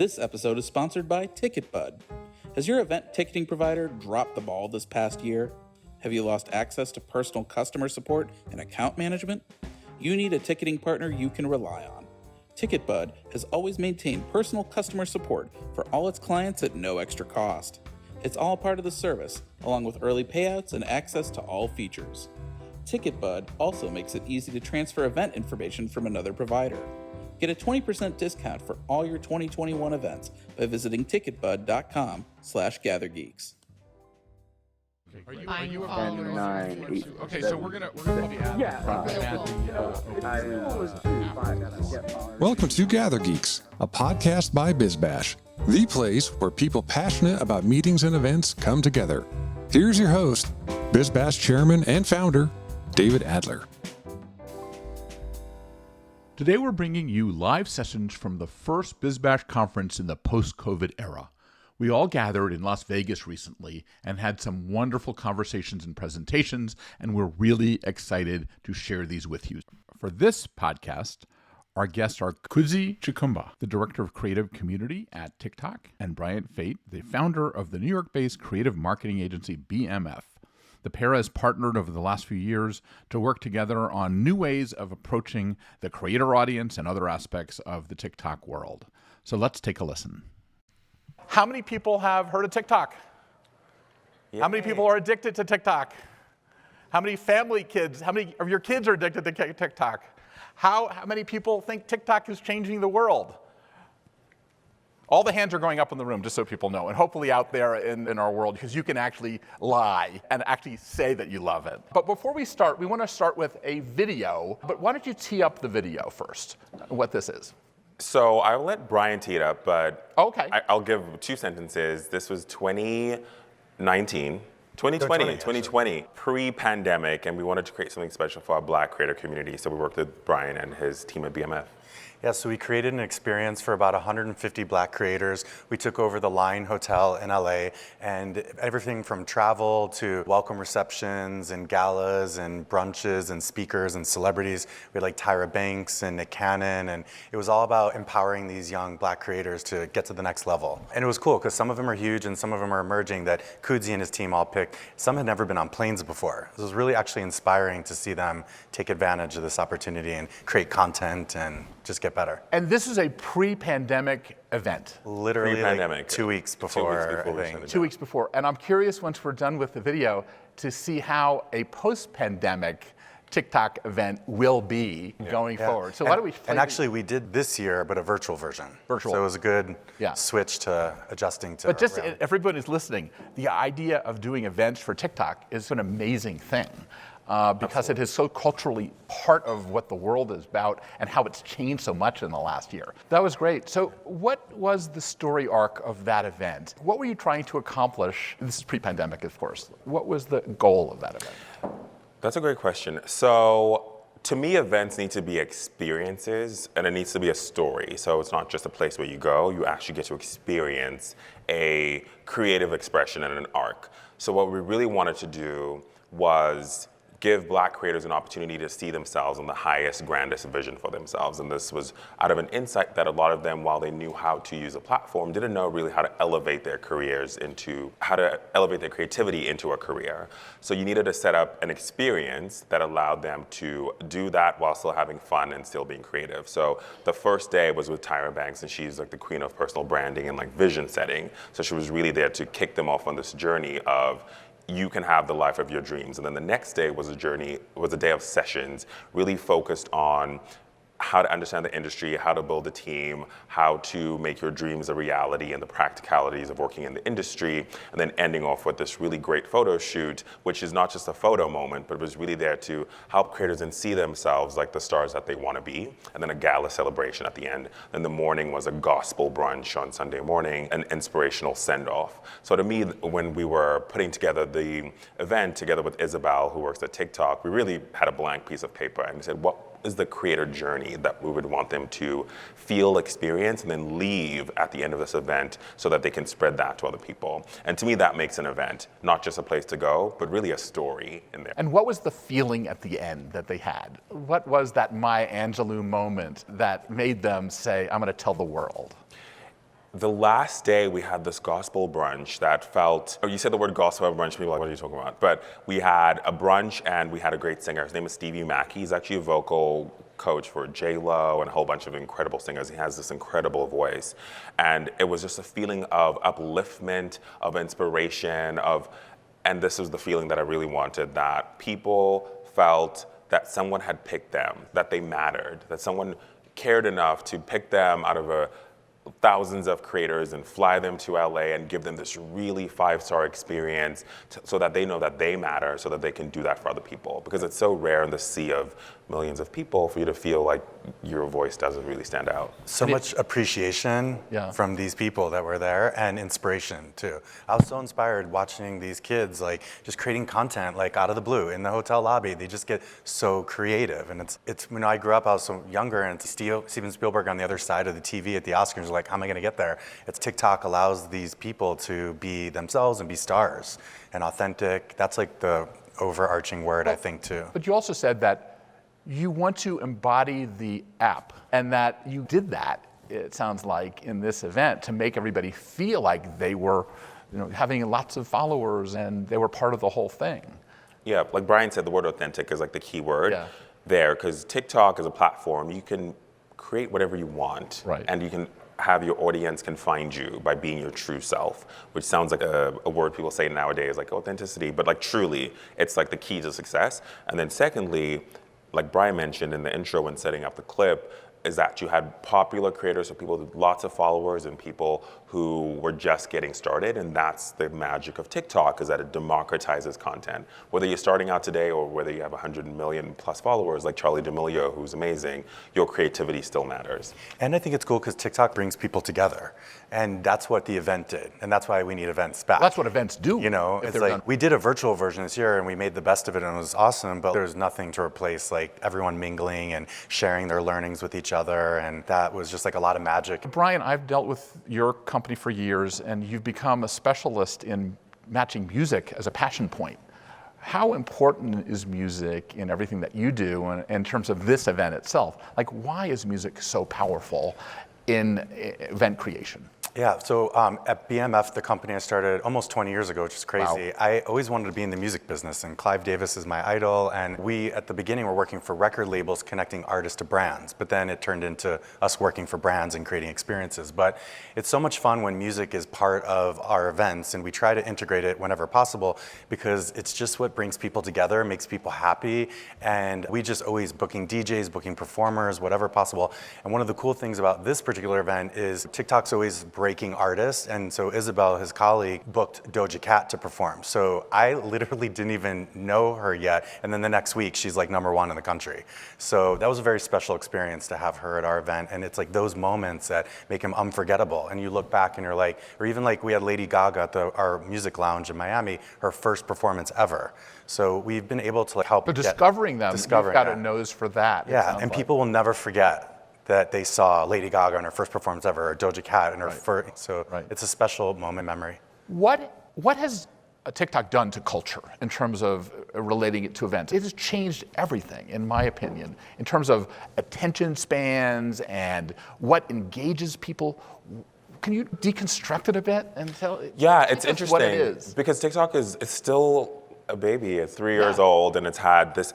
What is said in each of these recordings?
This episode is sponsored by TicketBud. Has your event ticketing provider dropped the ball this past year? Have you lost access to personal customer support and account management? You need a ticketing partner you can rely on. TicketBud has always maintained personal customer support for all its clients at no extra cost. It's all part of the service, along with early payouts and access to all features. TicketBud also makes it easy to transfer event information from another provider. Get a 20% discount for all your 2021 events by visiting ticketbud.com/gathergeeks. Are you a 9, 8. Okay, so we're gonna do the ad. Welcome to Gather Geeks, a podcast by BizBash, the place where people passionate about meetings and events come together. Here's your host, BizBash chairman and founder, David Adler. Today we're bringing you live sessions from the first BizBash conference in the post-COVID era. We all gathered in Las Vegas recently and had some wonderful conversations and presentations, and we're really excited to share these with you. For this podcast, our guests are Kudzi Chikumbu, the Director of Creative Community at TikTok, and Feit, the founder of the New York-based creative marketing agency BMF. The pair has partnered over the last few years to work together on new ways of approaching the creator audience and other aspects of the TikTok world. So let's take a listen. How many people have heard of TikTok? Yay. How many people are addicted to TikTok? How many how many of your kids are addicted to TikTok? How many people think TikTok is changing the world? All the hands are going up in the room, just so people know, and hopefully out there in our world, because you can actually lie and actually say that you love it. But before we start, we want to start with a video. But why don't you tee up the video first, what this is? So I'll let Brian tee it up, but okay. I'll give 2 sentences. This was 2020, pre-pandemic, and we wanted to create something special for our Black creator community, so we worked with Brian and his team at BMF. Yeah, so we created an experience for about 150 Black creators. We took over the Line Hotel in LA, and everything from travel to welcome receptions and galas and brunches and speakers and celebrities. We had like Tyra Banks and Nick Cannon, and it was all about empowering these young Black creators to get to the next level. And it was cool because some of them are huge and some of them are emerging that Kudzi and his team all picked. Some had never been on planes before. It was really actually inspiring to see them take advantage of this opportunity and create content and just get better. And this is a pre-pandemic event. Literally pre-pandemic. Like 2 weeks before, I think. 2 weeks before. And I'm curious, once we're done with the video, to see how a post-pandemic TikTok event will be going forward. So why don't we And actually we did this year, but a virtual version. Virtual. So it was a good switch to adjusting to. But just everybody's listening, the idea of doing events for TikTok is an amazing thing. Because it is so culturally part of what the world is about and how it's changed so much in the last year. That was great. So what was the story arc of that event? What were you trying to accomplish? This is pre-pandemic, of course. What was the goal of that event? That's a great question. So to me, events need to be experiences, and it needs to be a story. So it's not just a place where you go, you actually get to experience a creative expression and an arc. So what we really wanted to do was give Black creators an opportunity to see themselves in the highest, grandest vision for themselves. And this was out of an insight that a lot of them, while they knew how to use a platform, didn't know really how to elevate their careers how to elevate their creativity into a career. So you needed to set up an experience that allowed them to do that while still having fun and still being creative. So the first day was with Tyra Banks, and she's like the queen of personal branding and like vision setting. So she was really there to kick them off on this journey of, you can have the life of your dreams. And then the next day was a day of sessions, really focused on how to understand the industry, how to build a team, how to make your dreams a reality, and the practicalities of working in the industry, and then ending off with this really great photo shoot, which is not just a photo moment, but was really there to help creators and see themselves like the stars that they want to be, and then a gala celebration at the end. Then the morning was a gospel brunch on Sunday morning, an inspirational send-off. So to me, when we were putting together the event together with Isabel, who works at TikTok, we really had a blank piece of paper, and we said, what is the creator journey that we would want them to feel, experience, and then leave at the end of this event so that they can spread that to other people. And to me, that makes an event, not just a place to go, but really a story in there. And what was the feeling at the end that they had? What was that Maya Angelou moment that made them say, I'm going to tell the world? The last day we had this gospel brunch that felt, you said the word gospel brunch, people are like, what are you talking about? But we had a brunch and we had a great singer. His name is Stevie Mackey. He's actually a vocal coach for J-Lo and a whole bunch of incredible singers. He has this incredible voice. And it was just a feeling of upliftment, of inspiration, and this was the feeling that I really wanted, that people felt that someone had picked them, that they mattered, that someone cared enough to pick them out of thousands of creators and fly them to LA and give them this really 5-star experience so that they know that they matter, so that they can do that for other people. Because it's so rare in the sea of millions of people for you to feel like your voice doesn't really stand out. So much appreciation from these people that were there, and inspiration too. I was so inspired watching these kids like just creating content like out of the blue in the hotel lobby. They just get so creative, and it's when I grew up, I was so younger, and Steven Spielberg on the other side of the TV at the Oscars was like, how am I going to get there? It's TikTok allows these people to be themselves and be stars and authentic. That's like the overarching word, I think, too. But you also said that you want to embody the app, and that you did that, it sounds like, in this event to make everybody feel like they were, having lots of followers and they were part of the whole thing. Yeah, like Brian said, the word authentic is like the key word there, because TikTok is a platform. You can create whatever you want, and you can have your audience can find you by being your true self, which sounds like a word people say nowadays, like authenticity, but like truly, it's like the key to success. And then secondly, like Brian mentioned in the intro when setting up the clip, is that you had popular creators, so people with lots of followers and people who were just getting started, and that's the magic of TikTok, is that it democratizes content. Whether you're starting out today or whether you have 100 million plus followers like Charli D'Amelio, who's amazing, your creativity still matters. And I think it's cool because TikTok brings people together, and that's what the event did, and that's why we need events back. That's what events do. It's like we did a virtual version this year and we made the best of it and it was awesome, but there's nothing to replace like everyone mingling and sharing their learnings with each other, and that was just like a lot of magic. Brian, I've dealt with your company for years, and you've become a specialist in matching music as a passion point. How important is music in everything that you do in terms of this event itself? Like, why is music so powerful in event creation? Yeah, so at BMF, the company I started almost 20 years ago, which is crazy, wow. I always wanted to be in the music business, and Clive Davis is my idol, and we, at the beginning, were working for record labels connecting artists to brands, but then it turned into us working for brands and creating experiences. But it's so much fun when music is part of our events, and we try to integrate it whenever possible, because it's just what brings people together, makes people happy, and we just always booking DJs, booking performers, whatever possible. And one of the cool things about this particular event is TikTok's always breaking artists, and so Isabel, his colleague, booked Doja Cat to perform. So I literally didn't even know her yet, and then the next week she's like #1 in the country. So that was a very special experience to have her at our event, and it's like those moments that make them unforgettable, and you look back and you're like, or even like we had Lady Gaga at our music lounge in Miami, her first performance ever. So we've been able to help discovering them, you've got a nose for that. Yeah, and people will never forget that they saw Lady Gaga in her first performance ever, or Doja Cat in her first, so it's a special moment memory. What has TikTok done to culture in terms of relating it to events? It has changed everything, in my opinion, in terms of attention spans and what engages people. Can you deconstruct it a bit and tell? Yeah, it's interesting what it is. Because TikTok is still a baby. It's 3 years old, and it's had this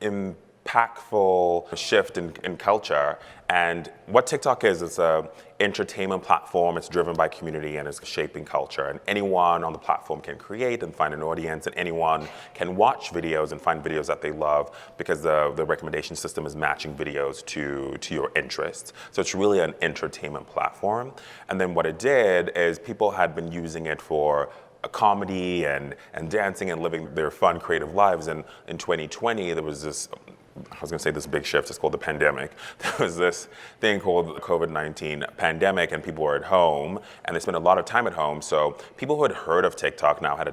impactful shift in culture. And what TikTok is, it's a entertainment platform. It's driven by community and it's shaping culture. And anyone on the platform can create and find an audience, and anyone can watch videos and find videos that they love, because the recommendation system is matching videos to your interests. So it's really an entertainment platform. And then what it did is people had been using it for a comedy and dancing and living their fun, creative lives. And in 2020, there was this, I was gonna say this big shift, it's called the pandemic. There was this thing called the COVID-19 pandemic, and people were at home and they spent a lot of time at home. So people who had heard of TikTok now had a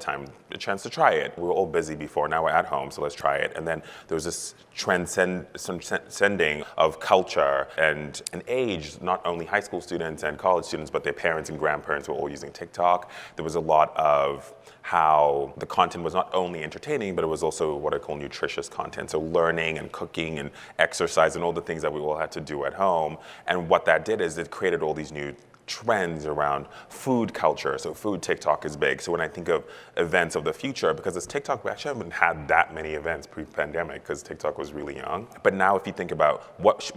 chance to try it. We were all busy before, now we're at home, so let's try it. And then there was this transcending of culture and age. Not only high school students and college students, but their parents and grandparents were all using TikTok. There was a lot of how the content was not only entertaining, but it was also what I call nutritious content. So learning and cooking and exercise and all the things that we all had to do at home. And what that did is it created all these new trends around food culture. So food TikTok is big. So when I think of events of the future, because it's TikTok, we actually haven't had that many events pre-pandemic because TikTok was really young. But now if you think about what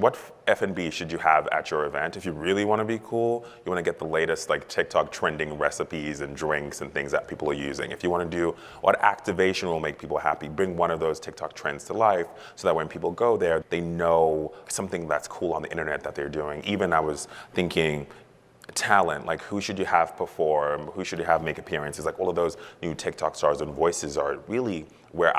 F&B should you have at your event, if you really want to be cool, you want to get the latest like TikTok trending recipes and drinks and things that people are using. If you want to do what activation will make people happy, bring one of those TikTok trends to life so that when people go there, they know something that's cool on the internet that they're doing. Even I was thinking, talent, like who should you have perform, who should you have make appearances, like all of those new TikTok stars and voices are really where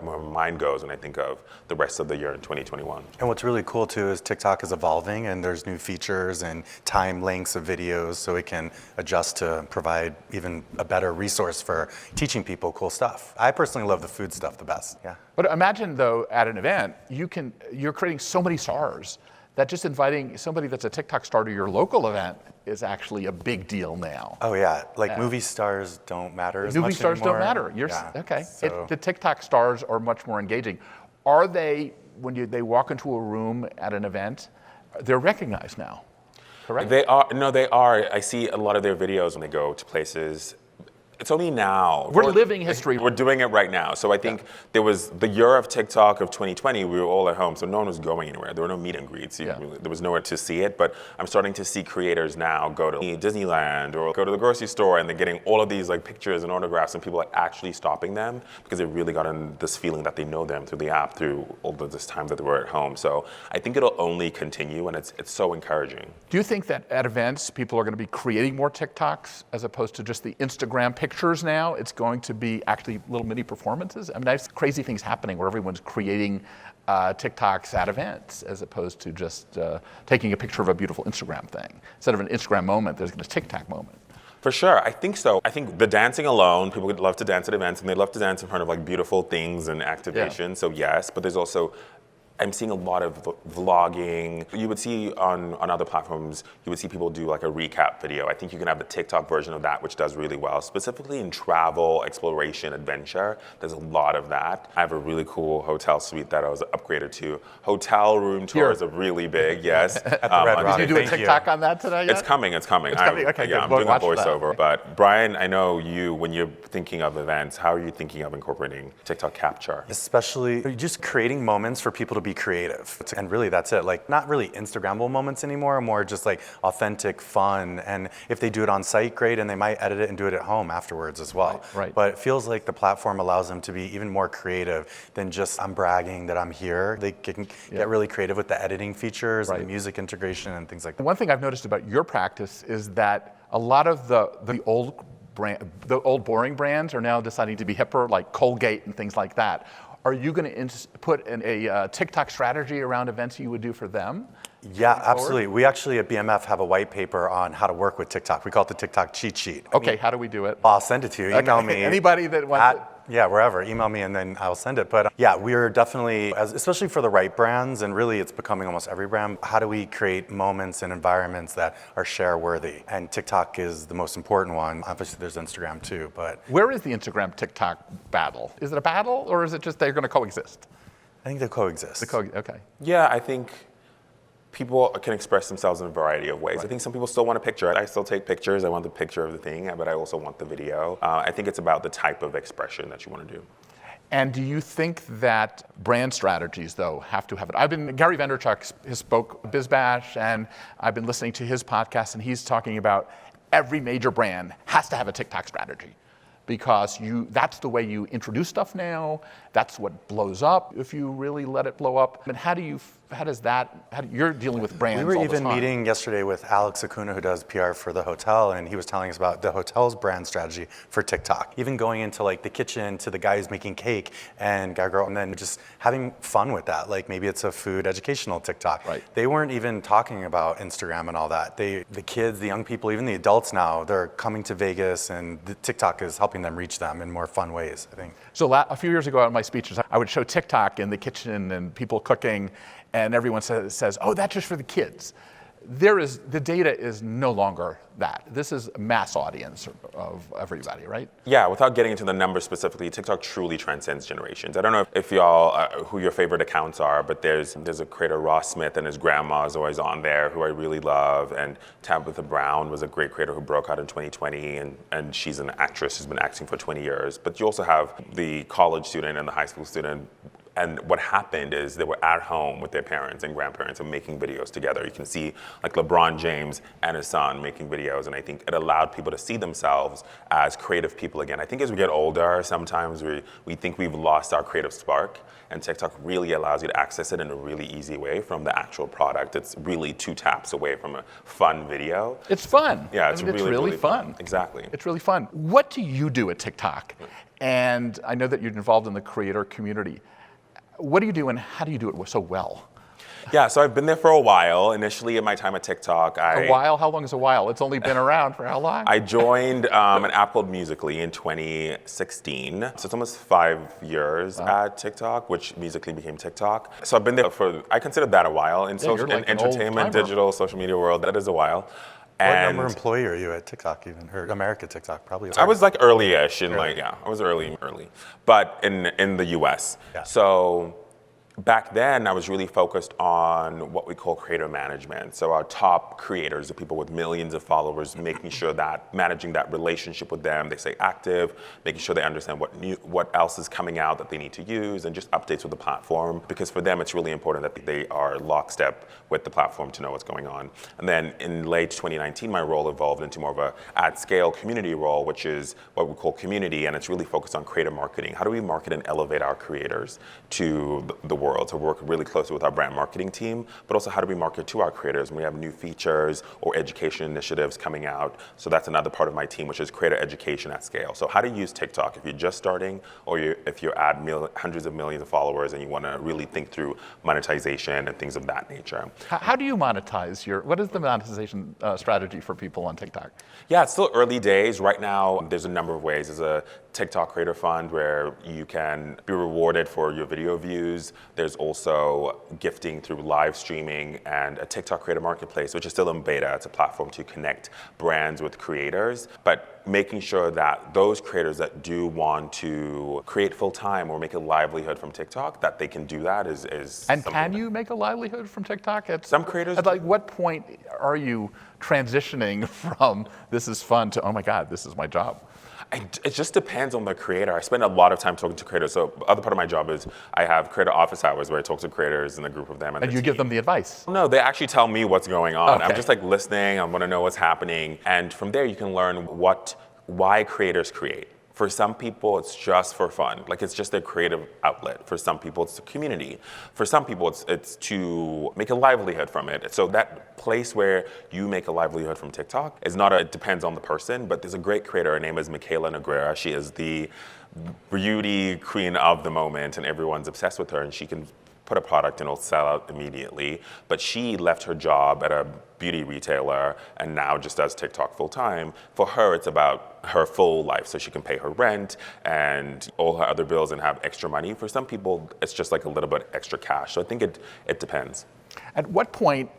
my mind goes when I think of the rest of the year in 2021. And what's really cool too is TikTok is evolving and there's new features and time lengths of videos so it can adjust to provide even a better resource for teaching people cool stuff. I personally love the food stuff the best, yeah. But imagine though, at an event, you're creating so many stars that just inviting somebody that's a TikTok star to your local event is actually a big deal now. Oh yeah, like movie stars don't matter as much Movie stars anymore. don't matter. Okay. So. The TikTok stars are much more engaging. Are they, when they walk into a room at an event, they're recognized now, correct? They are. I see a lot of their videos when they go to places. It's only now. We're living history. We're doing it right now. So I think there was the year of TikTok of 2020, we were all at home, so no one was going anywhere. There were no meet and greets. There was nowhere to see it, but I'm starting to see creators now go to Disneyland or go to the grocery store and they're getting all of these like pictures and autographs and people are actually stopping them because they've really gotten this feeling that they know them through the app, through all of this time that they were at home. So I think it'll only continue and it's so encouraging. Do you think that at events, people are going to be creating more TikToks as opposed to just the Instagram pictures now? It's going to be actually little mini performances? I mean, there's crazy things happening where everyone's creating TikToks at events as opposed to just taking a picture of a beautiful Instagram thing. Instead of an Instagram moment, there's a TikTok moment. For sure, I think so. I think the dancing alone, people would love to dance at events and they love to dance in front of like beautiful things and activation, so yes, but there's also I'm seeing a lot of vlogging. You would see on other platforms, you would see people do like a recap video. I think you can have the TikTok version of that, which does really well. Specifically in travel, exploration, adventure, there's a lot of that. I have a really cool hotel suite that I was upgraded to. Hotel room tours are really big, yes. At the Red Rock. Did you do a TikTok on that today yet? It's coming. Okay, good. I'm We'll doing a watch voiceover. that. But Brian, I know you, when you're thinking of events, how are you thinking of incorporating TikTok capture? Especially just creating moments for people to be creative. And really that's it. Like not really Instagrammable moments anymore, more just like authentic fun. And if they do it on site, great, and they might edit it and do it at home afterwards as well. Right. But it feels like the platform allows them to be even more creative than just I'm bragging that I'm here. They can get really creative with the editing features and the music integration and things like that. One thing I've noticed about your practice is that a lot of the old boring brands are now deciding to be hipper, like Colgate and things like that. Are you going to put in a TikTok strategy around events you would do for them? Yeah, absolutely. We actually at BMF have a white paper on how to work with TikTok. We call it the TikTok cheat sheet. Okay, how do we do it? I'll send it to you. Email me. Anybody that wants it. Yeah, wherever. Email me and then I'll send it. But yeah, we're definitely, especially for the right brands, and really it's becoming almost every brand, how do we create moments and environments that are share worthy? And TikTok is the most important one. Obviously there's Instagram too, but. Where is the Instagram TikTok battle? Is it a battle or is it just they're going to coexist? I think they coexist. Okay. Yeah, I think people can express themselves in a variety of ways. Right. I think some people still want a picture. I still take pictures. I want the picture of the thing, but I also want the video. I think it's about the type of expression that you want to do. And do you think that brand strategies, though, have to have it? Gary Vaynerchuk has spoke BizBash, and I've been listening to his podcast, and he's talking about every major brand has to have a TikTok strategy. Because that's the way you introduce stuff now. That's what blows up if you really let it blow up. And you're dealing with brands all the time. We were even meeting yesterday with Alex Acuna, who does PR for the hotel, and he was telling us about the hotel's brand strategy for TikTok. Even going into like the kitchen to the guys making cake and guy girl, and then just having fun with that. Like maybe it's a food educational TikTok. Right. They weren't even talking about Instagram and all that. The kids, the young people, even the adults now, they're coming to Vegas, and the TikTok is helping them reach them in more fun ways, I think. So a few years ago at my speeches, I would show TikTok in the kitchen and people cooking, and everyone says, oh, that's just for the kids. the data is no longer that. This is a mass audience of everybody, right? Yeah, without getting into the numbers specifically, TikTok truly transcends generations. I don't know if y'all, who your favorite accounts are, but there's a creator, Ross Smith, and his grandma is always on there, who I really love, and Tabitha Brown was a great creator who broke out in 2020, and she's an actress who's been acting for 20 years. But you also have the college student and the high school student. And what happened is they were at home with their parents and grandparents and making videos together. You can see like LeBron James and his son making videos, and I think it allowed people to see themselves as creative people again. I think as we get older, sometimes we think we've lost our creative spark, and TikTok really allows you to access it in a really easy way from the actual product. It's really 2 taps away from a fun video. It's fun. Yeah, it's really fun. Exactly. It's really fun. What do you do at TikTok? And I know that you're involved in the creator community. What do you do and how do you do it so well? Yeah, so I've been there for a while. Initially, in my time at TikTok, A while? How long is a while? It's only been around for how long? I joined an app called Musical.ly in 2016. So it's almost 5 years at TikTok, which Musical.ly became TikTok. So I've been there I consider that a while. In social, like in entertainment, digital, social media world, that is a while. What number employee are you at TikTok even, or America TikTok probably? I was like early-ish, I was early, but in the US. Yeah. So back then, I was really focused on what we call creator management. So our top creators, the people with millions of followers, making sure that managing that relationship with them, they stay active, making sure they understand what else is coming out that they need to use, and just updates with the platform. Because for them, it's really important that they are lockstep with the platform to know what's going on. And then in late 2019, my role evolved into more of a at-scale community role, which is what we call community, and it's really focused on creator marketing. How do we market and elevate our creators to the world? So we work really closely with our brand marketing team, but also how do we market to our creators when we have new features or education initiatives coming out? So that's another part of my team, which is creator education at scale. So how to use TikTok if you're just starting, or if you're at hundreds of millions of followers and you want to really think through monetization and things of that nature. How do you monetize what is the monetization strategy for people on TikTok? Yeah, it's still early days. Right now, there's a number of ways. There's a TikTok Creator Fund where you can be rewarded for your video views. There's also gifting through live streaming and a TikTok Creator Marketplace, which is still in beta. It's a platform to connect brands with creators, but making sure that those creators that do want to create full-time or make a livelihood from TikTok, that they can do that is And can you make a livelihood from TikTok? Some creators... At like what point are you transitioning from this is fun to, oh my God, this is my job? It just depends on the creator. I spend a lot of time talking to creators. So the other part of my job is I have creator office hours where I talk to creators and a group of them. And you give them the advice? No, they actually tell me what's going on. Okay. I'm just like listening. I want to know what's happening. And from there, you can learn why creators create. For some people, it's just for fun. Like it's just a creative outlet. For some people, it's a community. For some people, it's to make a livelihood from it. So that place where you make a livelihood from TikTok is not it depends on the person, but there's a great creator. Her name is Michaela Negrera. She is the beauty queen of the moment, and everyone's obsessed with her, and she can put a product and it'll sell out immediately. But she left her job at a beauty retailer and now just does TikTok full time. For her, it's about her full life, so she can pay her rent and all her other bills and have extra money. For some people, it's just like a little bit extra cash. So I think it depends. At what point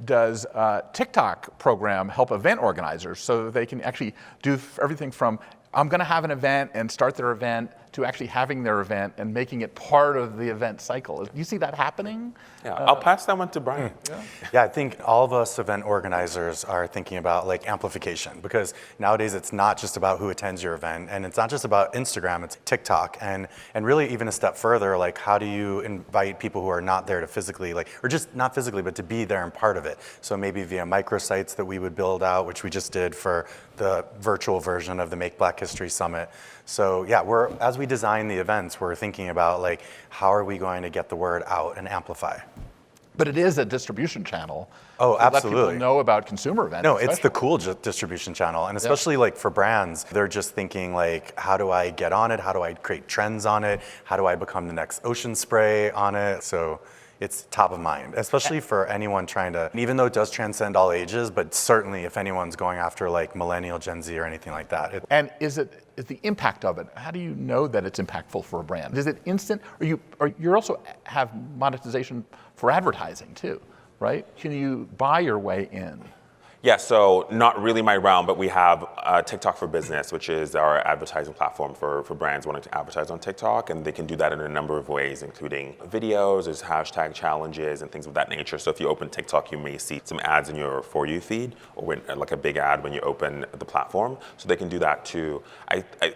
does TikTok program help event organizers so they can actually do everything from I'm going to have an event and start their event to actually having their event and making it part of the event cycle? Do you see that happening? Yeah, I'll pass that one to Brian. Yeah, I think all of us event organizers are thinking about like amplification, because nowadays it's not just about who attends your event, and it's not just about Instagram, it's TikTok, and really even a step further, like how do you invite people who are not there to physically, like, or just not physically, but to be there and part of it. So maybe via microsites that we would build out, which we just did for the virtual version of the Make Black History Summit. So yeah, as we design the events, we're thinking about like, how are we going to get the word out and amplify? But it is a distribution channel. Oh, to absolutely. Let people know about consumer events. No, it's the cool distribution channel. And especially like for brands, they're just thinking like, how do I get on it? How do I create trends on it? How do I become the next Ocean Spray on it? So it's top of mind, especially for anyone trying to, even though it does transcend all ages, but certainly if anyone's going after like millennial, Gen Z or anything like that. And is the impact of it, how do you know that it's impactful for a brand? Is it instant, or you also have monetization for advertising too? right? Can you buy your way in? Yeah, so not really my realm, but we have TikTok for Business, which is our advertising platform for brands wanting to advertise on TikTok, and they can do that in a number of ways, including videos, there's hashtag challenges and things of that nature. So if you open TikTok, you may see some ads in your For You feed, or like a big ad when you open the platform. So they can do that too.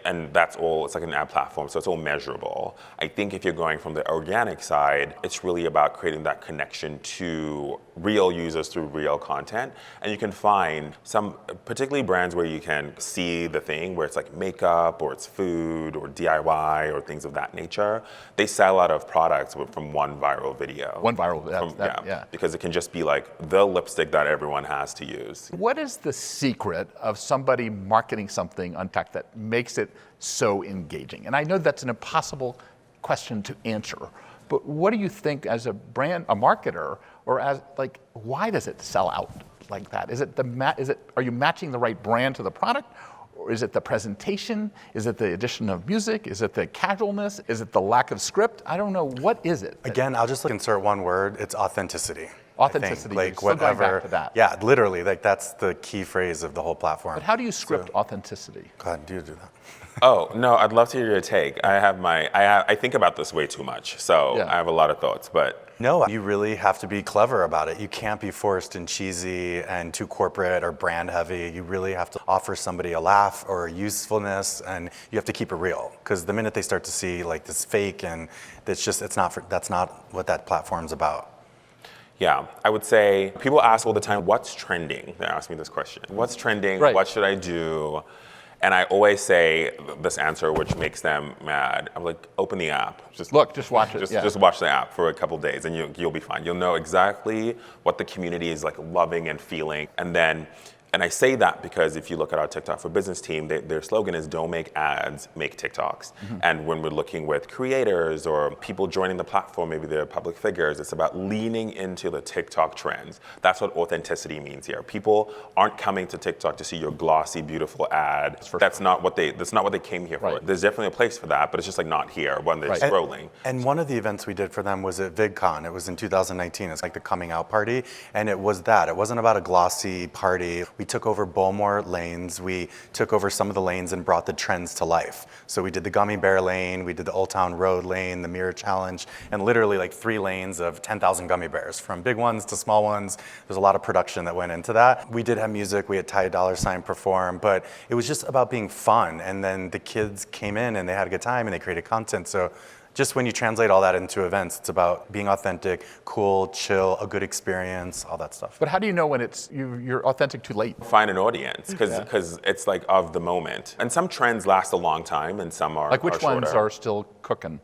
And that's all, it's like an ad platform, so it's all measurable. I think if you're going from the organic side, it's really about creating that connection to real users through real content, and you can find some, particularly brands where you can see the thing, where it's like makeup or it's food or DIY or things of that nature. They sell out of products from one viral video. One viral, yeah. Because it can just be like the lipstick that everyone has to use. What is the secret of somebody marketing something on tech that makes it so engaging? And I know that's an impossible question to answer, but what do you think as a brand, a marketer, or as like, why does it sell out like that? Are you matching the right brand to the product? Or is it the presentation? Is it the addition of music? Is it the casualness? Is it the lack of script? I don't know. What is it? Again, I'll just insert one word. It's authenticity. Authenticity. Like Still going back to that. Yeah, literally. Like that's the key phrase of the whole platform. But how do you script authenticity? Go ahead, do that. Oh, no, I'd love to hear your take. I think about this way too much, so yeah. I have a lot of thoughts, but. No, you really have to be clever about it. You can't be forced and cheesy and too corporate or brand heavy. You really have to offer somebody a laugh or a usefulness, and you have to keep it real. Because the minute they start to see like this fake, and that's not what that platform's about. Yeah, I would say people ask all the time, what's trending? They ask me this question. What's trending? Right. What should I do? And I always say this answer, which makes them mad. I'm like, open the app. Just watch it. Just watch the app for a couple of days, and you'll be fine. You'll know exactly what the community is like loving and feeling. And I say that because if you look at our TikTok for Business team, their slogan is don't make ads, make TikToks. Mm-hmm. And when we're looking with creators or people joining the platform, maybe they're public figures, it's about leaning into the TikTok trends. That's what authenticity means here. People aren't coming to TikTok to see your glossy, beautiful ad. That's not what they came here for. There's definitely a place for that, but it's just like not here when they're scrolling. And one of the events we did for them was at VidCon. It was in 2019. It's like the coming out party. And it was that. It wasn't about a glossy party. We took over Bowmore lanes. We took over some of the lanes and brought the trends to life. So we did the Gummy Bear lane, we did the Old Town Road lane, the Mirror Challenge, and literally like 3 lanes of 10,000 gummy bears, from big ones to small ones. There's a lot of production that went into that. We did have music, we had Ty Dolla $ign perform, but it was just about being fun. And then the kids came in and they had a good time and they created content. So just when you translate all that into events, it's about being authentic, cool, chill, a good experience, all that stuff. But how do you know when you're authentic too late? Find an audience, because it's like of the moment. And some trends last a long time, and some are like which shorter. ones are still cooking?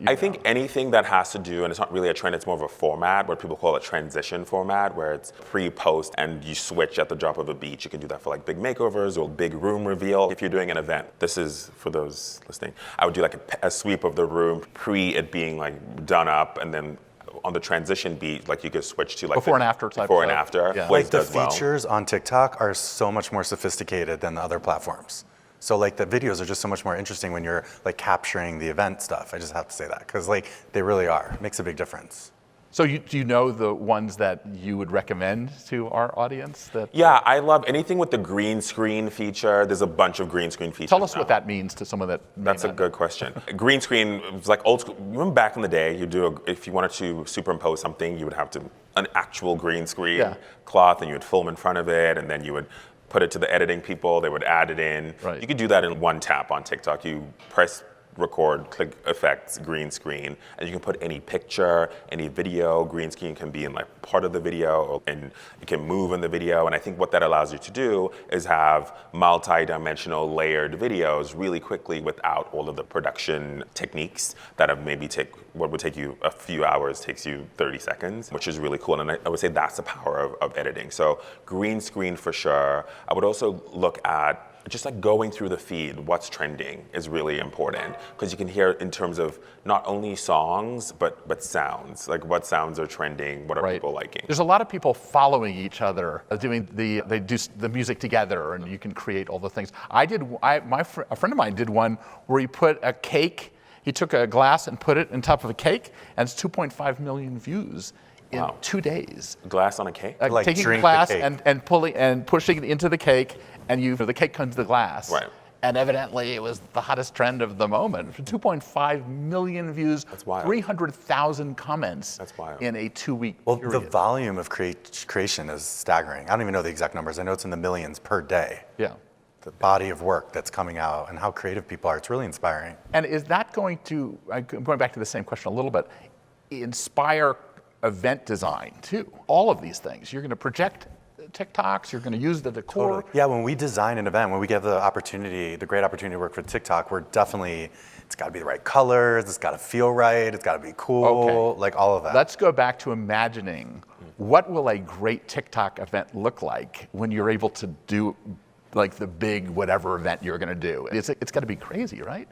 I think anything that has to do, and it's not really a trend, it's more of a format, what people call a transition format, where it's pre-post and you switch at the drop of a beat. You can do that for like big makeovers or big room reveal. If you're doing an event, this is for those listening, I would do like a sweep of the room, pre it being like done up, and then on the transition beat, like you could switch to like before and after type before and after. Yeah. Like the features on TikTok are so much more sophisticated than the other platforms. So like the videos are just so much more interesting when you're like capturing the event stuff. I just have to say that because like they really are. It makes a big difference. So do you know the ones that you would recommend to our audience? Yeah, I love anything with the green screen feature. There's a bunch of green screen features. Tell us what that means to someone that That's a good question. Green screen was like old school. Remember back in the day, if you wanted to superimpose something, you would have an actual green screen cloth, and you would film in front of it, and then you would put it to the editing people, they would add it in. Right. You could do that in one tap on TikTok. You press record, click effects, green screen, and you can put any picture, any video. Green screen can be in like part of the video, and it can move in the video. And I think what that allows you to do is have multi-dimensional layered videos really quickly without all of the production techniques that have maybe what would take you a few hours takes you 30 seconds, which is really cool. And I would say that's the power of editing. So green screen for sure. I would also look at just like going through the feed, what's trending is really important, because you can hear in terms of not only songs, but sounds, like what sounds are trending, what are people liking. There's a lot of people following each other, they do the music together, and you can create all the things. A friend of mine did one where he put a cake, he took a glass and put it on top of a cake, and it's 2.5 million views in 2 days. Glass on a cake? Like taking drink the glass cake. and pulling and pushing it into the cake, and the cake comes to the glass. Right. And evidently, it was the hottest trend of the moment. 2.5 million views, That's wild. 300,000 comments. That's wild. In a 2-week Well, period. the volume of creation is staggering. I don't even know the exact numbers. I know it's in the millions per day. Yeah. The body of work that's coming out and how creative people are, it's really inspiring. And is that going to, I'm going back to the same question a little bit, inspire event design too? All of these things. You're going to project TikToks, you're going to use the decor. Yeah, when we design an event, when we get the great opportunity to work for TikTok, we're definitely, it's got to be the right colors, it's got to feel right, it's got to be cool, like all of that. Let's go back to imagining what will a great TikTok event look like when you're able to do like the big whatever event you're going to do. It's got to be crazy, right?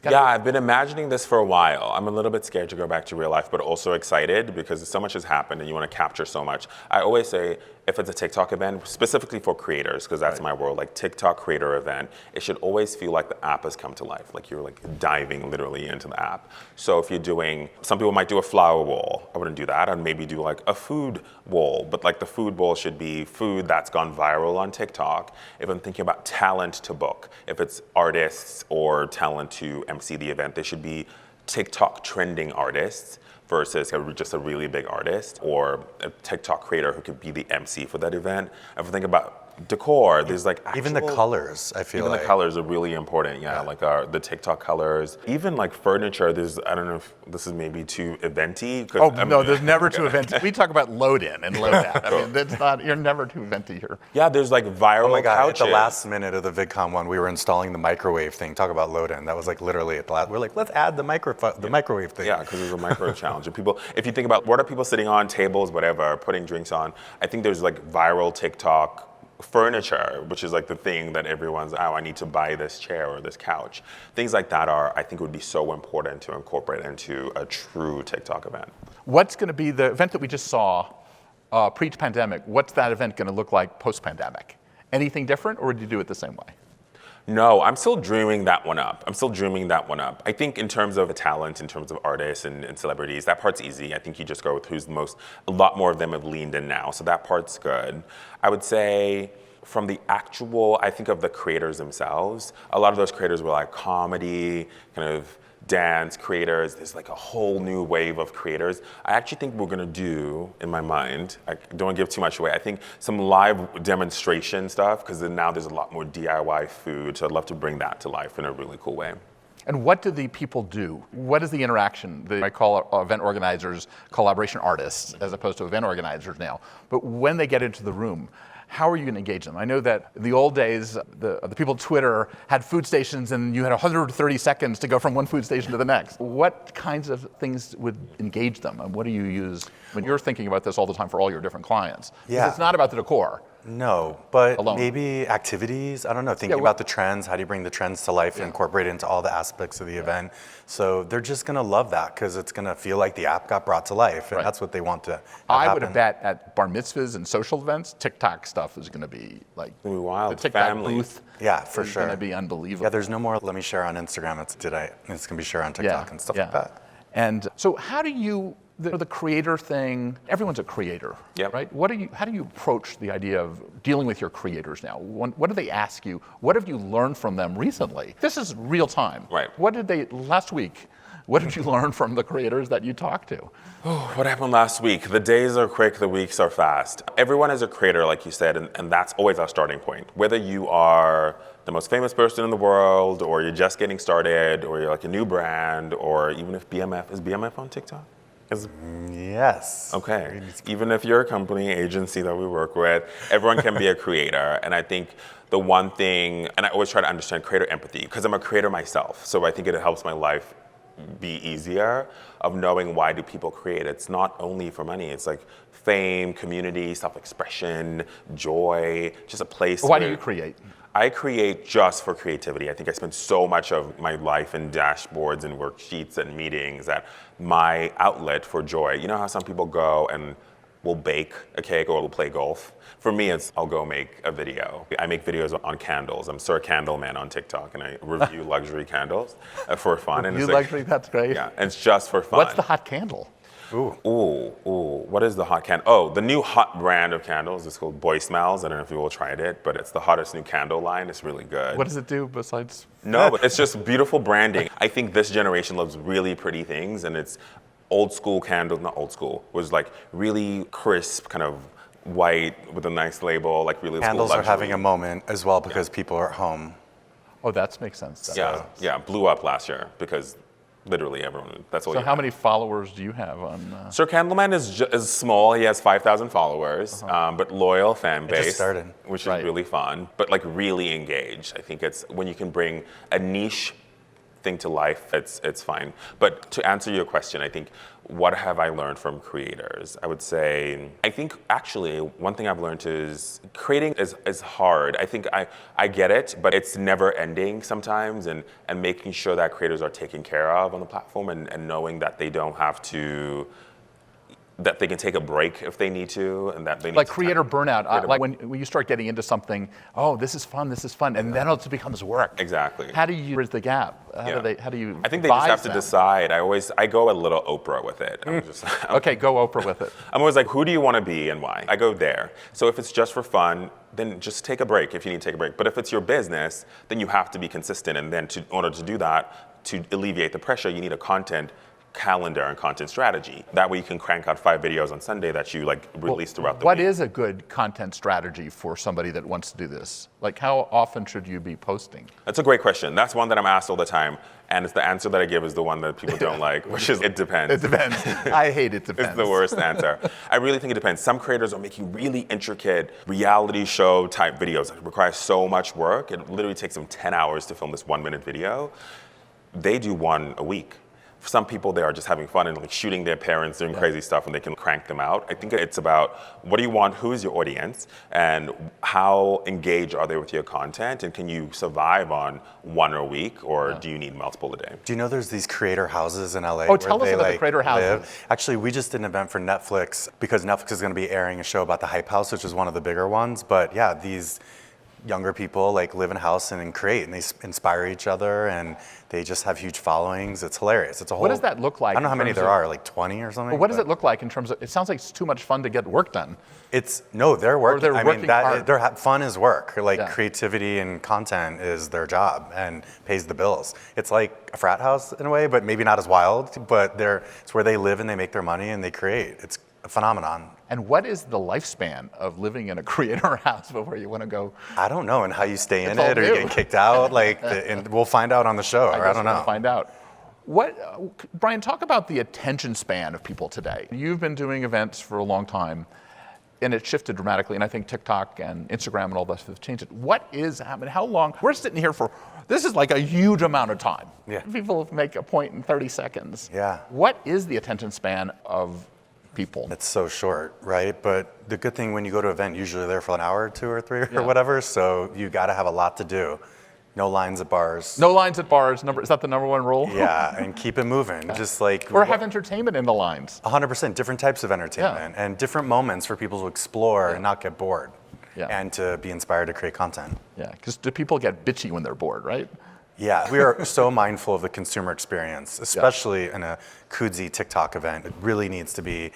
Yeah, I've been imagining this for a while. I'm a little bit scared to go back to real life, but also excited because so much has happened and you want to capture so much. I always say, if it's a TikTok event, specifically for creators, because that's my world, like TikTok creator event, it should always feel like the app has come to life, like you're like diving literally into the app. So if you're doing, some people might do a flower wall. I wouldn't do that. I'd maybe do like a food wall, but like the food wall should be food that's gone viral on TikTok. If I'm thinking about talent to book, if it's artists or talent to MC the event, they should be TikTok trending artists versus just a really big artist or a TikTok creator who could be the MC for that event. If I think about decor, there's like even the colors, I feel even like. the colors are really important, like the TikTok colors. Even like furniture, there's, I don't know if this is maybe too eventy. Oh, no, there's never too eventy. We talk about load in and load out. I mean, that's not, you're never too eventy here. Yeah, there's like viral Oh my God, couches. at the last minute of the VidCon one, we were installing the microwave thing. Talk about load in. That was like literally at the last, we're like, let's add the microwave thing. Yeah, because there's a microwave challenge. And people, if you think about what are people sitting on, tables, whatever, putting drinks on, I think there's like viral TikTok furniture, which is like the thing that everyone's, I need to buy this chair or this couch. Things like that I think would be so important to incorporate into a true TikTok event. What's going to be the event that we just saw pre-pandemic? What's that event going to look like post-pandemic? Anything different, or would you do it the same way? No, I'm still dreaming that one up. I think in terms of talent, in terms of artists and celebrities, that part's easy. I think you just go with who's the most, a lot more of them have leaned in now, so that part's good. I would say from the actual, I think of the creators themselves, a lot of those creators were like comedy, kind of dance creators. There's like a whole new wave of creators. I actually think we're gonna do, in my mind, I don't wanna give too much away, I think some live demonstration stuff, because now there's a lot more DIY food, so I'd love to bring that to life in a really cool way. And what do the people do? What is the interaction? I call event organizers collaboration artists as opposed to event organizers now. But when they get into the room, how are you going to engage them? I know that in the old days, the people on Twitter had food stations and you had 130 seconds to go from one food station to the next. What kinds of things would engage them? And what do you use when you're thinking about this all the time for all your different clients? Yeah. It's not about the decor. No, but Alone. maybe activities. I don't know, thinking about the trends. How do you bring the trends to life and incorporate it into all the aspects of the event? So they're just going to love that because it's going to feel like the app got brought to life. And that's what they want to have I would happen. have bet at bar mitzvahs and social events, TikTok stuff is going to be like It's gonna be wild. the TikTok Family. booth. Yeah, for is sure. going to be unbelievable. Yeah, there's no more let me share on Instagram. It's going to be shared on TikTok and stuff like that. And so how do you, the creator thing, everyone's a creator, right? How do you approach the idea of dealing with your creators now? What do they ask you? What have you learned from them recently? This is real time. Right. Last week, what did you learn from the creators that you talked to? Oh, what happened last week? The days are quick, the weeks are fast. Everyone is a creator, like you said, and that's always our starting point. Whether you are the most famous person in the world, or you're just getting started, or you're like a new brand, or even if is BMF on TikTok? Yes. Okay. Even if you're a company, agency that we work with, everyone can be a creator. And I think the one thing, and I always try to understand creator empathy, because I'm a creator myself. So I think it helps my life be easier of knowing why do people create. It's not only for money. It's like fame, community, self-expression, joy, just a place. Why do you create? I create just for creativity. I think I spend so much of my life in dashboards and worksheets and meetings that my outlet for joy. You know how some people go and will bake a cake or will play golf? For me, it's I'll go make a video. I make videos on candles. I'm Sir Candleman on TikTok, and I review luxury candles for fun. And You it's luxury, that's great. Yeah, and it's just for fun. What's the hot candle? Ooh. What is the hot candle? Oh, the new hot brand of candles is called Boy Smells. I don't know if you all tried it, but it's the hottest new candle line. It's really good. What does it do besides? No, but it's just beautiful branding. I think this generation loves really pretty things, and it's old school candles, not old school, was like really crisp, kind of white with a nice label, like really Candles school are having a moment as well because people are at home. Oh, that makes sense. Yeah, blew up last year because literally everyone, that's all So you how have. many followers do you have on? Sir Candleman is small. He has 5,000 followers, but loyal fan base, just started. which is Right. really fun. But like really engaged. I think it's when you can bring a niche thing to life, it's fine. But to answer your question, I think what have I learned from creators? I would say, I think actually one thing I've learned is creating is hard. I think I get it, but it's never ending sometimes, and making sure that creators are taken care of on the platform, and knowing that they don't have to, that they can take a break if they need to, and that they need Like to creator burnout, like when you start getting into something, oh, this is fun, and then it becomes work. Exactly. How do you bridge the gap? How do you I think they just have to advise decide. I go a little Oprah with it. Okay, go Oprah with it. I'm always like, who do you want to be and why? I go there. So if it's just for fun, then just take a break if you need to take a break. But if it's your business, then you have to be consistent. And then in order to do that, to alleviate the pressure, you need a content calendar and content strategy. That way you can crank out 5 videos on Sunday that you like release throughout the week. What is a good content strategy for somebody that wants to do this? Like how often should you be posting? That's a great question. That's one that I'm asked all the time. And it's the answer that I give is the one that people don't like, which is it depends. It depends. I hate it depends. It's the worst answer. I really think it depends. Some creators are making really intricate reality show type videos that require so much work. It literally takes them 10 hours to film this 1-minute video. They do one a week. For some people, they are just having fun and like shooting their parents, doing crazy stuff, and they can crank them out. I think it's about what do you want, who is your audience, and how engaged are they with your content, and can you survive on one a week, or do you need multiple a day? Do you know there's these creator houses in LA? Oh, tell us about the creator live? houses. Actually, we just did an event for Netflix because Netflix is going to be airing a show about the Hype House, which is one of the bigger ones. But yeah, these younger people like live in a house and create, and they inspire each other, and they just have huge followings. It's hilarious. It's a whole. What does that look like? I don't know how many there are, like 20 or something. Well, what does it look like in terms of? It sounds like it's too much fun to get work done. They're working. they're working hard. Fun is work. Like creativity and content is their job and pays the bills. It's like a frat house in a way, but maybe not as wild. But it's where they live and they make their money and they create. It's a phenomenon. And what is the lifespan of living in a creator house before you want to go? I don't know, and how you stay in all it, or you new. getting kicked out. And we'll find out on the show. I don't know. Find out. Brian, talk about the attention span of people today. You've been doing events for a long time, and it shifted dramatically. And I think TikTok and Instagram and all that have changed it. What is happening? How long? We're sitting here for. This is like a huge amount of time. Yeah. People make a point in 30 seconds. Yeah. What is the attention span of people? It's so short, right? But the good thing when you go to an event, usually there for an hour or 2 or 3 or whatever, so you got to have a lot to do. No lines at bars. No lines at bars. Is that the number one rule? Yeah, and keep it moving. Just like Or have entertainment in the lines. 100%, different types of entertainment and different moments for people to explore and not get bored, and to be inspired to create content. Yeah, because do people get bitchy when they're bored, right? Yeah, we are so mindful of the consumer experience, especially in a Kudzi TikTok event. It really needs to be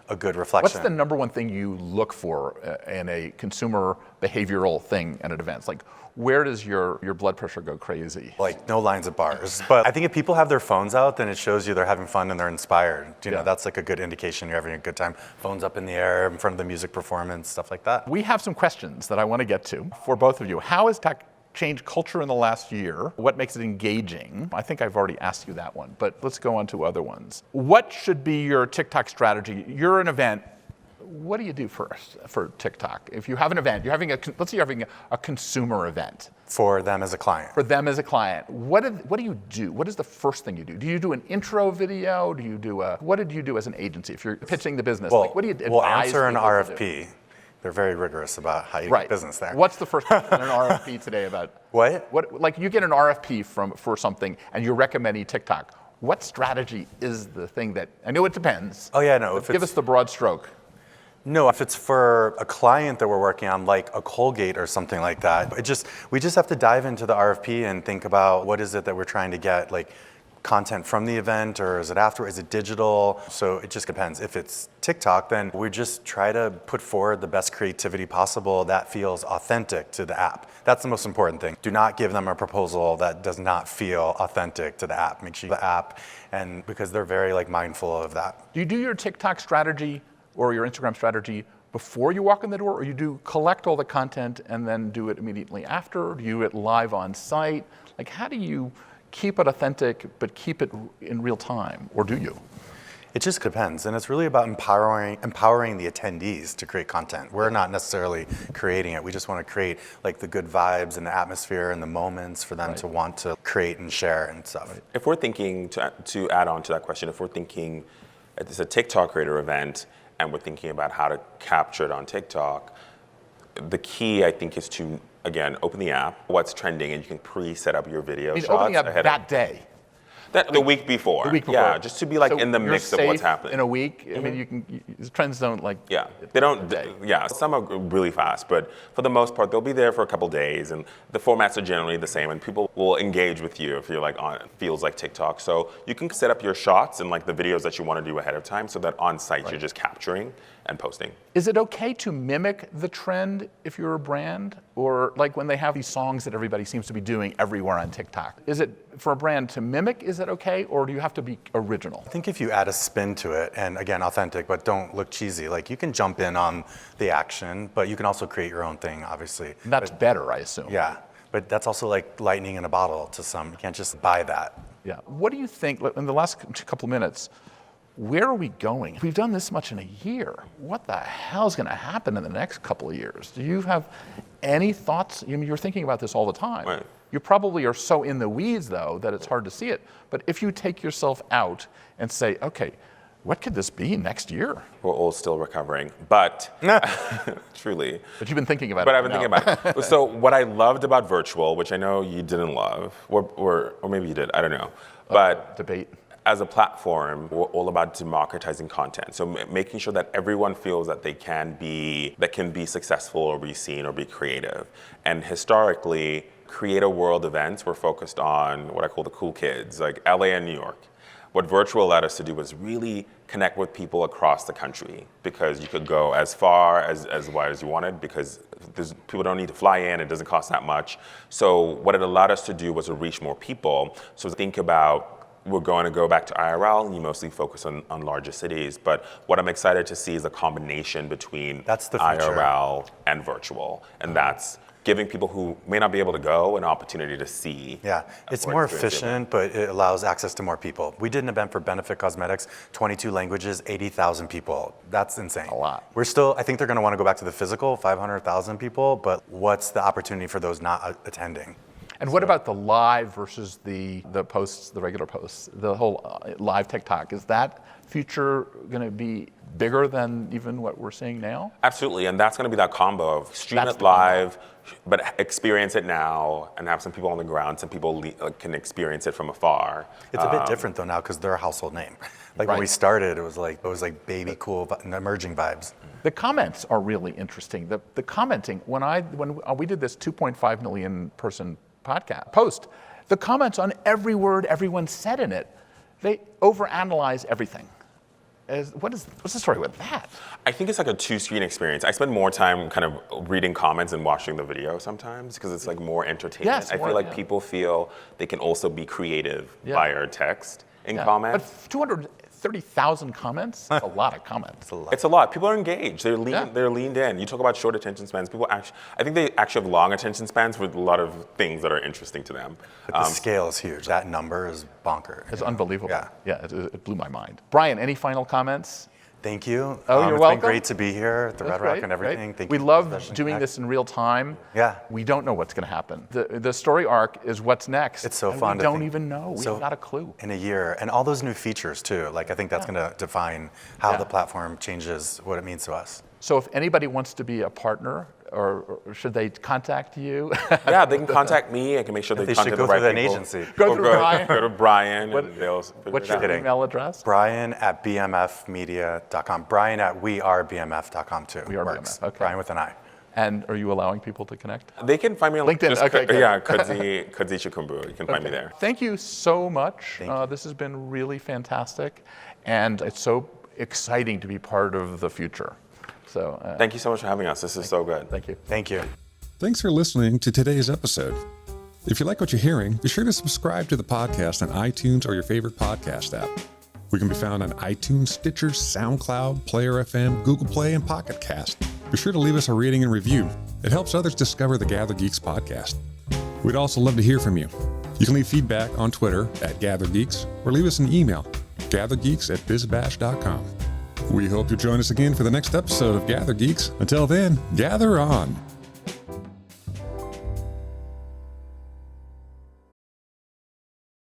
a good reflection. What's the number one thing you look for in a consumer behavioral thing at an event? Like, where does your blood pressure go crazy? Like no lines at bars. But I think if people have their phones out, then it shows you they're having fun and they're inspired. You know, that's like a good indication you're having a good time. Phones up in the air in front of the music performance, stuff like that. We have some questions that I want to get to for both of you. How has tech changed culture in the last year? What makes it engaging? I think I've already asked you that one, but let's go on to other ones. What should be your TikTok strategy? You're an event. What do you do first for TikTok? If you have an event, let's say you're having a consumer event. For them as a client. For them as a client. What do you do? What is the first thing you do? Do you do an intro video? What did you do as an agency if you're pitching the business? Well, like, what do you advise we'll answer an people to do? RFP. They're very rigorous about how you get business there. What's the first question in an RFP today about? What? Like you get an RFP for something and you're recommending TikTok. What strategy is the thing that, I know it depends. Oh yeah, no. Give us the broad stroke. No, if it's for a client that we're working on, like a Colgate or something like that, we just have to dive into the RFP and think about what is it that we're trying to get, like content from the event, or is it after? Is it digital? So it just depends. If it's TikTok, then we just try to put forward the best creativity possible that feels authentic to the app. That's the most important thing. Do not give them a proposal that does not feel authentic to the app. Make sure the app, and because they're very mindful of that. Do you do your TikTok strategy or your Instagram strategy before you walk in the door, or you do collect all the content and then do it immediately after? Do you do it live on site? How do you keep it authentic but keep it in real time, or do you? It just depends, and it's really about empowering the attendees to create content. We're not necessarily creating it. We just want to create the good vibes and the atmosphere and the moments for them to want to create and share and stuff. If we're thinking, to add on to that question, if we're thinking it's a TikTok creator event and we're thinking about how to capture it on TikTok, the key, I think, is to, again, open the app, what's trending, and you can pre-set up your video shots. Opening up that day. The week before. The week before. Yeah, just to be in the mix of what's happening. In a week, I mean, trends don't Yeah, they don't. Yeah, some are really fast, but for the most part, they'll be there for a couple days, and the formats are generally the same, and people will engage with you if you're on feels like TikTok. So you can set up your shots and the videos that you want to do ahead of time, so that on site you're just capturing and posting. Is it okay to mimic the trend if you're a brand? Or when they have these songs that everybody seems to be doing everywhere on TikTok? Is it for a brand to mimic, is it okay? Or do you have to be original? I think if you add a spin to it, and again, authentic, but don't look cheesy, you can jump in on the action, but you can also create your own thing, obviously. And that's better, I assume. Yeah, but that's also like lightning in a bottle to some. You can't just buy that. Yeah. What do you think, in the last couple of minutes, where are we going? We've done this much in a year. What the hell is going to happen in the next couple of years? Do you have any thoughts? I mean, you're thinking about this all the time. Right. You probably are so in the weeds, though, that it's hard to see it. But if you take yourself out and say, okay, what could this be next year? We're all still recovering, but truly. But you've been thinking about it. But I've been thinking about it. So what I loved about virtual, which I know you didn't love, or maybe you did, I don't know. But debate. As a platform, we're all about democratizing content. So making sure that everyone feels that they can be successful or be seen or be creative. And historically, Creator World events were focused on what I call the cool kids, like LA and New York. What virtual allowed us to do was really connect with people across the country, because you could go as far, as wide as you wanted, because people don't need to fly in, it doesn't cost that much. So what it allowed us to do was to reach more people. So think about, we're going to go back to IRL, and you mostly focus on larger cities. But what I'm excited to see is a combination between That's the future. IRL and virtual. And that's giving people who may not be able to go an opportunity to see. Yeah, it's more efficient, but it allows access to more people. We did an event for Benefit Cosmetics, 22 languages, 80,000 people. That's insane. A lot. We're still, I think they're going to want to go back to the physical, 500,000 people, but what's the opportunity for those not attending? And what about the live versus the posts, the regular posts, the whole live TikTok? Is that future going to be bigger than even what we're seeing now? Absolutely, and that's going to be that combo of stream it live, but experience it now, and have some people on the ground, some people can experience it from afar. It's a bit different though now, because they're a household name. When we started, it was like baby cool, emerging vibes. The comments are really interesting. The commenting, when we did this 2.5 million person post, the comments on every word everyone said in it, they overanalyze everything. What's the story with that? I think it's like a two-screen experience. I spend more time kind of reading comments and watching the video sometimes, because it's more entertainment. Yes, I feel like people feel they can also be creative via text in comments. But 230,000 comments? That's a lot of comments. It's a lot. People are engaged. They're leaned in. You talk about short attention spans. People I think they actually have long attention spans with a lot of things that are interesting to them. But the scale is huge. That number is bonkers. It's unbelievable. Yeah. It blew my mind. Brian, any final comments? Thank you. Oh, you're welcome. It's been great to be here at the Red Rock and everything. Great. Thank we you. love doing this in real time. Yeah. We don't know what's going to happen. The story arc is what's next. It's so and fun. We don't even know. We have not a clue. In a year, and all those new features too. I think that's going to define how the platform changes what it means to us. So if anybody wants to be a partner, or should they contact you? Yeah, they can contact me. I can make sure they contact the right people. An agency. Go through Brian. Go to Brian. What's your email address? Brian@bmfmedia.com. Brian@wearebmf.com too. We are works. BMF. Okay. Brian with an I. And are you allowing people to connect? They can find me on LinkedIn. Okay, good. Yeah, Kudzi Chikumbu. You can find me there. Thank you so much. Thank you. This has been really fantastic, and it's so exciting to be part of the future. So Thank you so much for having us. This is so good. thank you. Thank you. Thanks for listening to today's episode. If you like what you're hearing, be sure to subscribe to the podcast on iTunes or your favorite podcast app. We can be found on iTunes, Stitcher, SoundCloud, Player FM, Google Play, and Pocket Cast. Be sure to leave us a rating and review. It helps others discover the Gather Geeks podcast. We'd also love to hear from you. You can leave feedback on Twitter @GatherGeeks or leave us an email, gathergeeks@bizbash.com. We hope you'll join us again for the next episode of Gather Geeks. Until then, gather on.